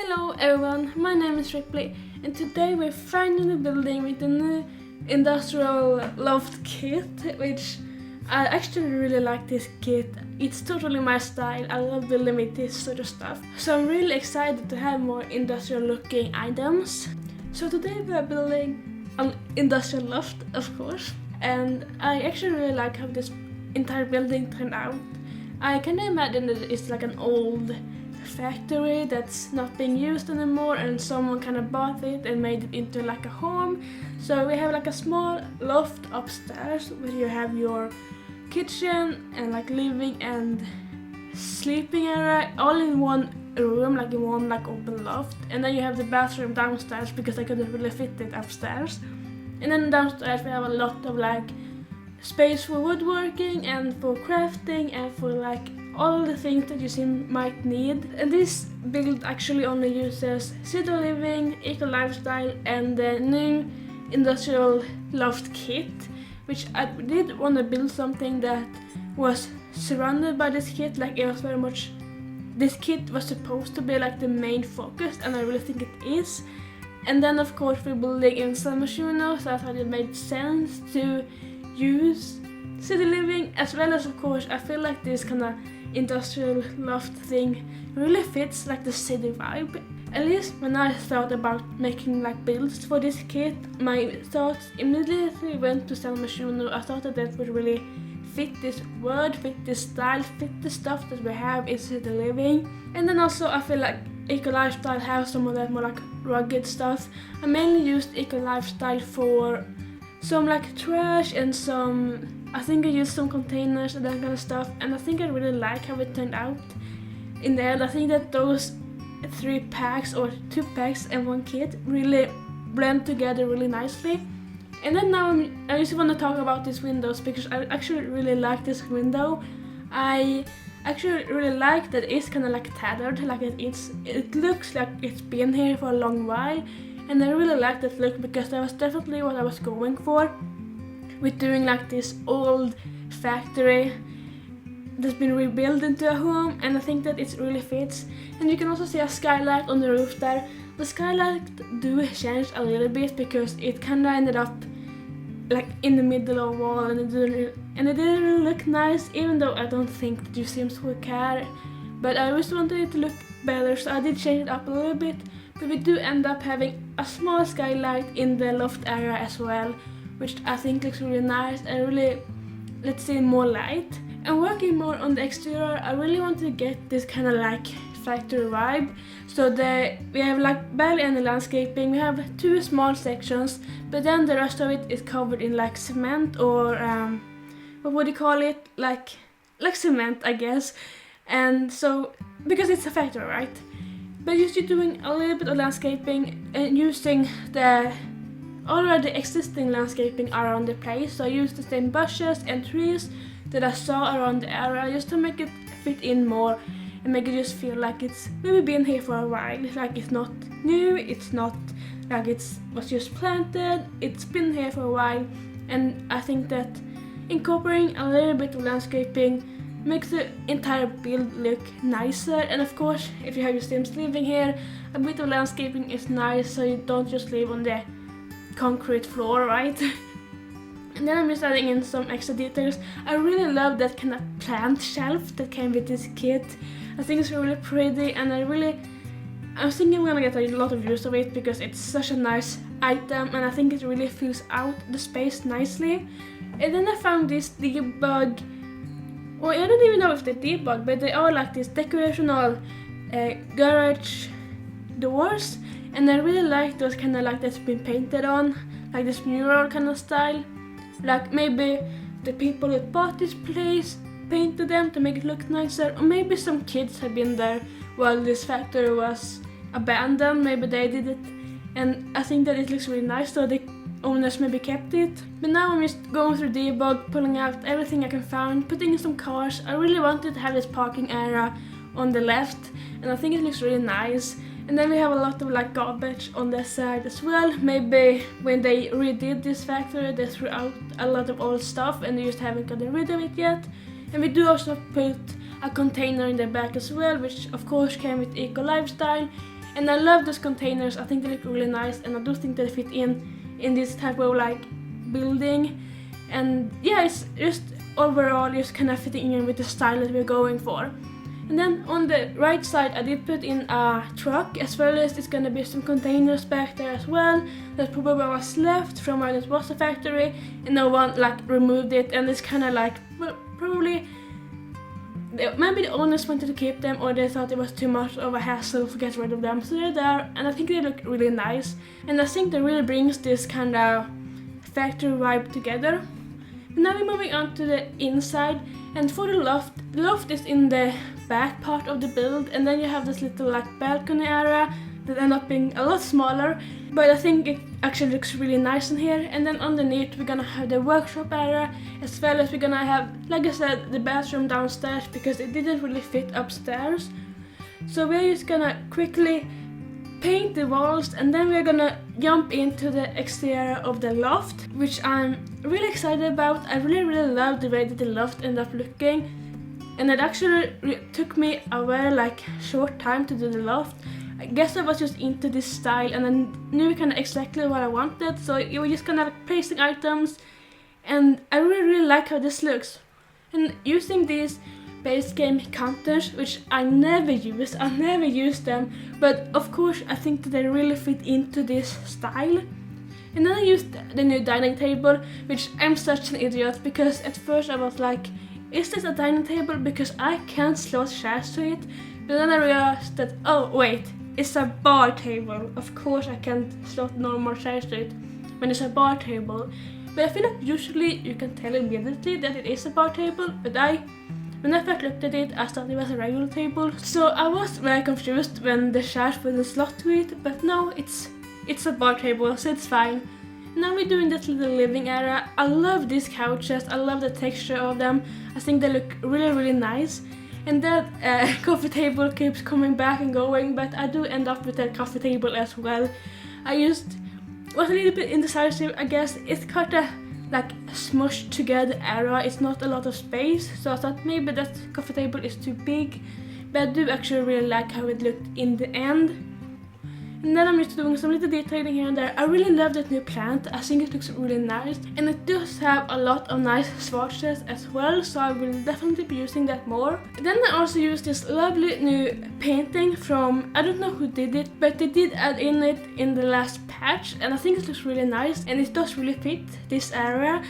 Hello everyone, my name is Ripley and today we're finally building with the new Industrial Loft Kit, which I actually really like this kit. It's totally my style. I love building with this sort of stuff. So I'm really excited to have more industrial looking items. So today we are building an industrial loft, of course, and I actually really like how this entire building turned out. I can imagine that it's like an old factory that's not being used anymore and someone kind of bought it and made it into like a home. So we have like a small loft upstairs where you have your kitchen and like living and sleeping area all in one room, like in one like open loft, and then you have the bathroom downstairs because I couldn't really fit it upstairs. And then downstairs we have a lot of like space for woodworking and for crafting and for like all the things that you might need. And this build actually only uses city living, eco lifestyle and the new Industrial Loft Kit, which I did want to build something that was surrounded by this kit. Like it was very much, this kit was supposed to be like the main focus, and I really think it is. And then of course we're building in San Machuno, so I thought it made sense to use city living as well as, of course, I feel like this kind of industrial loft thing really fits like the city vibe. At least when I thought about making like builds for this kit, my thoughts immediately went to San Machuno. I thought that would really fit this word, fit this style, fit the stuff that we have in city living. And then also I feel like eco lifestyle has some of that more like rugged stuff. I mainly used eco lifestyle for some like trash and some, I think I used some containers and that kind of stuff, and I think I really like how it turned out in the end. I think that those 3 packs or 2 packs and 1 kit really blend together really nicely. And then now I just want to talk about these windows because I actually really like this window. I actually really like that it's kind of like tattered, like it looks like it's been here for a long while. And I really like that look because that was definitely what I was going for with doing like this old factory that's been rebuilt into a home, and I think that it really fits. And you can also see a skylight on the roof there. The skylight do change a little bit because it kind of ended up like in the middle of a wall, and it didn't really look nice, even though I don't think that you seems to care. But I just wanted it to look better, so I did change it up a little bit. But we do end up having a small skylight in the loft area as well, which I think looks really nice and really lets in more light. And working more on the exterior, I really want to get this kind of like factory vibe. So we have like barely any landscaping. We have 2 small sections, but then the rest of it is covered in like cement or what would you call it? Like cement, I guess. And so because it's a factory, right? But just doing a little bit of landscaping and using the already existing landscaping around the place. So I used the same bushes and trees that I saw around the area just to make it fit in more and make it just feel like it's maybe been here for a while. It's like it's not new, it's not like it was just planted, it's been here for a while. And I think that incorporating a little bit of landscaping makes the entire build look nicer. And of course, if you have your Sims living here, a bit of landscaping is nice so you don't just live on the concrete floor, right? And then I'm just adding in some extra details. I really love that kind of plant shelf that came with this kit. I think it's really pretty, and I'm thinking I'm gonna get a lot of use of it because it's such a nice item and I think it really fills out the space nicely. And then I found this debug. Well, I don't even know if they're debug, but they are like these decorational garage doors, and I really like those kind of like that's been painted on, like this mural kind of style. Like maybe the people who bought this place painted them to make it look nicer, or maybe some kids have been there while this factory was abandoned. Maybe they did it, and I think that it looks really nice, so the owners maybe kept it. But now I'm just going through debug, pulling out everything I can find, putting in some cars. I really wanted to have this parking area on the left, and I think it looks really nice. And then we have a lot of like garbage on that side as well. Maybe when they redid this factory, they threw out a lot of old stuff and they just haven't gotten rid of it yet. And we do also put a container in the back as well, which of course came with eco lifestyle. And I love those containers. I think they look really nice, and I do think they fit in this type of like building. And yeah, it's just overall just kind of fitting in with the style that we're going for. And then on the right side I did put in a truck, as well as it's gonna be some containers back there as well. That probably was left from where it was a factory and no one like removed it, and it's kind of like, well, probably maybe the owners wanted to keep them, or they thought it was too much of a hassle to get rid of them. So they're there, and I think they look really nice, and I think that really brings this kind of factory vibe together. And now we're moving on to the inside, and for the loft is in the back part of the build, and then you have this little like balcony area that end up being a lot smaller, but I think it actually looks really nice in here. And then underneath we're gonna have the workshop area, as well as we're gonna have, like I said, the bathroom downstairs because it didn't really fit upstairs. So we're just gonna quickly paint the walls, and then we're gonna jump into the exterior of the loft, which I'm really excited about. I really love the way that the loft ended up looking, and it actually took me a very like short time to do the loft. I guess I was just into this style, and I knew kind of exactly what I wanted, so you were just kind of like placing items, and I really like how this looks. And using these base game counters, which I never use them, but of course I think that they really fit into this style. And then I used the new dining table, which I'm such an idiot, because at first I was like, is this a dining table, because I can't slot chairs to it, but then I realized that, oh wait, it's a bar table. Of course I can't slot normal chairs to it when it's a bar table. But I feel like usually you can tell immediately that it is a bar table, but when I first looked at it, I thought it was a regular table. So I was very confused when the chairs wouldn't slot to it, but no, it's a bar table, so it's fine. Now we're doing this little living area. I love these couches, I love the texture of them. I think they look really nice. And that coffee table keeps coming back and going, but I do end up with that coffee table as well. I was a little bit indecisive, I guess. It's kind of like smushed together area, it's not a lot of space, so I thought maybe that coffee table is too big, but I do actually really like how it looked in the end. And then I'm just doing some little detailing here and there. I really love that new plant, I think it looks really nice, and it does have a lot of nice swatches as well, so I will definitely be using that more. Then I also used this lovely new painting from, I don't know who did it, but they did add in it in the last patch, and I think it looks really nice, and it does really fit this area.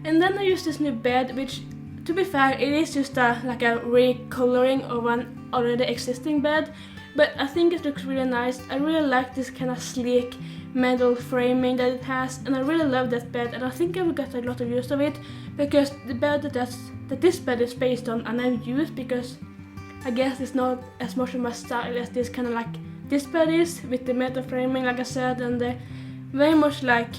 And then I used this new bed, which, to be fair, it is just like a recoloring of an already existing bed, but I think it looks really nice. I really like this kind of sleek metal framing that it has, and I really love that bed, and I think I will get a lot of use of it, because the bed that this bed is based on I never used, because I guess it's not as much of my style as this kind of like this bed is, with the metal framing like I said, and the very much like,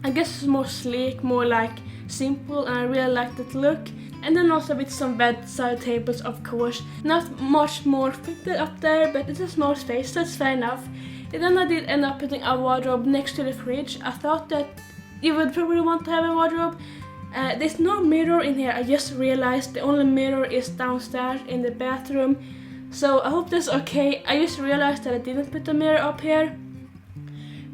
I guess it's more sleek, more like simple, and I really like that look. And then also with some bedside tables, of course. Not much more fitted up there, but it's a small space, so that's fair enough. And then I did end up putting a wardrobe next to the fridge. I thought that you would probably want to have a wardrobe. There's no mirror in here, I just realized the only mirror is downstairs in the bathroom. So I hope that's okay. I just realized that I didn't put a mirror up here,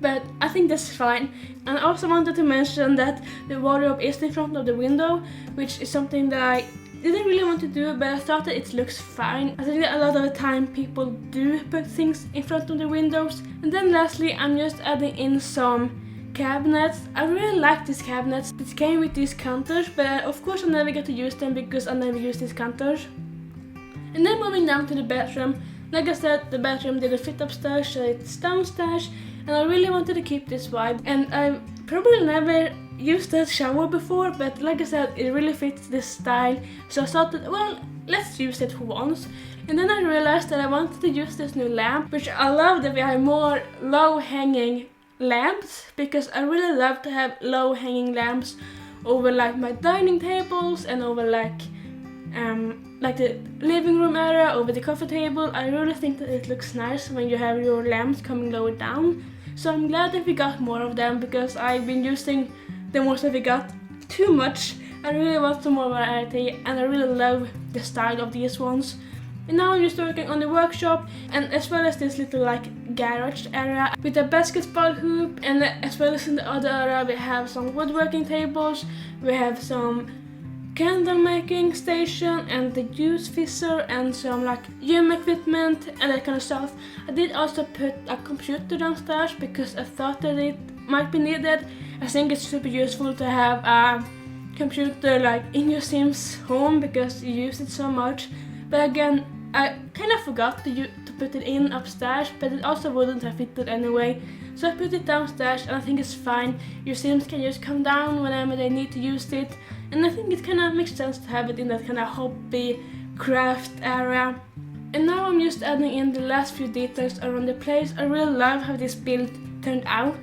but I think that's fine. And I also wanted to mention that the wardrobe is in front of the window, which is something that I didn't really want to do, but I thought that it looks fine. I think that a lot of the time people do put things in front of the windows. And then lastly, I'm just adding in some cabinets. I really like these cabinets. It came with these counters, but of course I never get to use them because I never use these counters. And then moving down to the bathroom. Like I said, the bathroom didn't fit upstairs, so it's downstairs. And I really wanted to keep this vibe, and I probably never used that shower before, but like I said, it really fits this style, so I thought that, well, let's use it for once. And then I realized that I wanted to use this new lamp, which I love that we have more low-hanging lamps, because I really love to have low-hanging lamps over like my dining tables and over like the living room area, over the coffee table. I really think that it looks nice when you have your lamps coming lower down. So I'm glad that we got more of them, because I've been using the ones that we got too much. I really want some more variety, and I really love the style of these ones. And now I'm just working on the workshop, and as well as this little like garage area with a basketball hoop, and as well as in the other area we have some woodworking tables, we have some candle making station and the juice fizzer and some like gym equipment and that kind of stuff. I did also put a computer downstairs because I thought that it might be needed. I think it's super useful to have a computer like in your Sims home because you use it so much. But again, I kind of forgot to put it in upstairs, but it also wouldn't have fitted anyway. So I put it downstairs and I think it's fine. Your Sims can just come down whenever they need to use it. And I think it kind of makes sense to have it in that kind of hobby craft area. And now I'm just adding in the last few details around the place. I really love how this build turned out.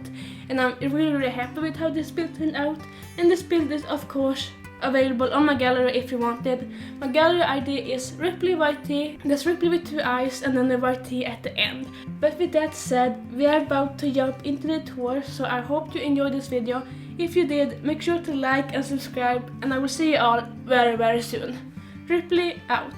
And I'm really happy with how this build turned out. And this build is of course available on my gallery if you want it. My gallery ID is RiipleyYT. That's Ripley with 2 eyes and then the YT at the end. But with that said, we are about to jump into the tour, so I hope you enjoyed this video. If you did, make sure to like and subscribe, and I will see you all very soon. Ripley out.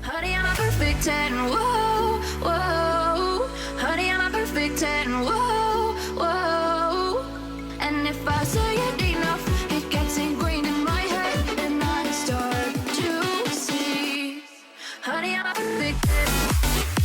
Honey, I'm a perfect 10, whoa, whoa. Honey, I'm a perfect 10, whoa, whoa. And if I say it enough, it gets ingrained in my head, and I start to see. Honey, I'm a perfect 10.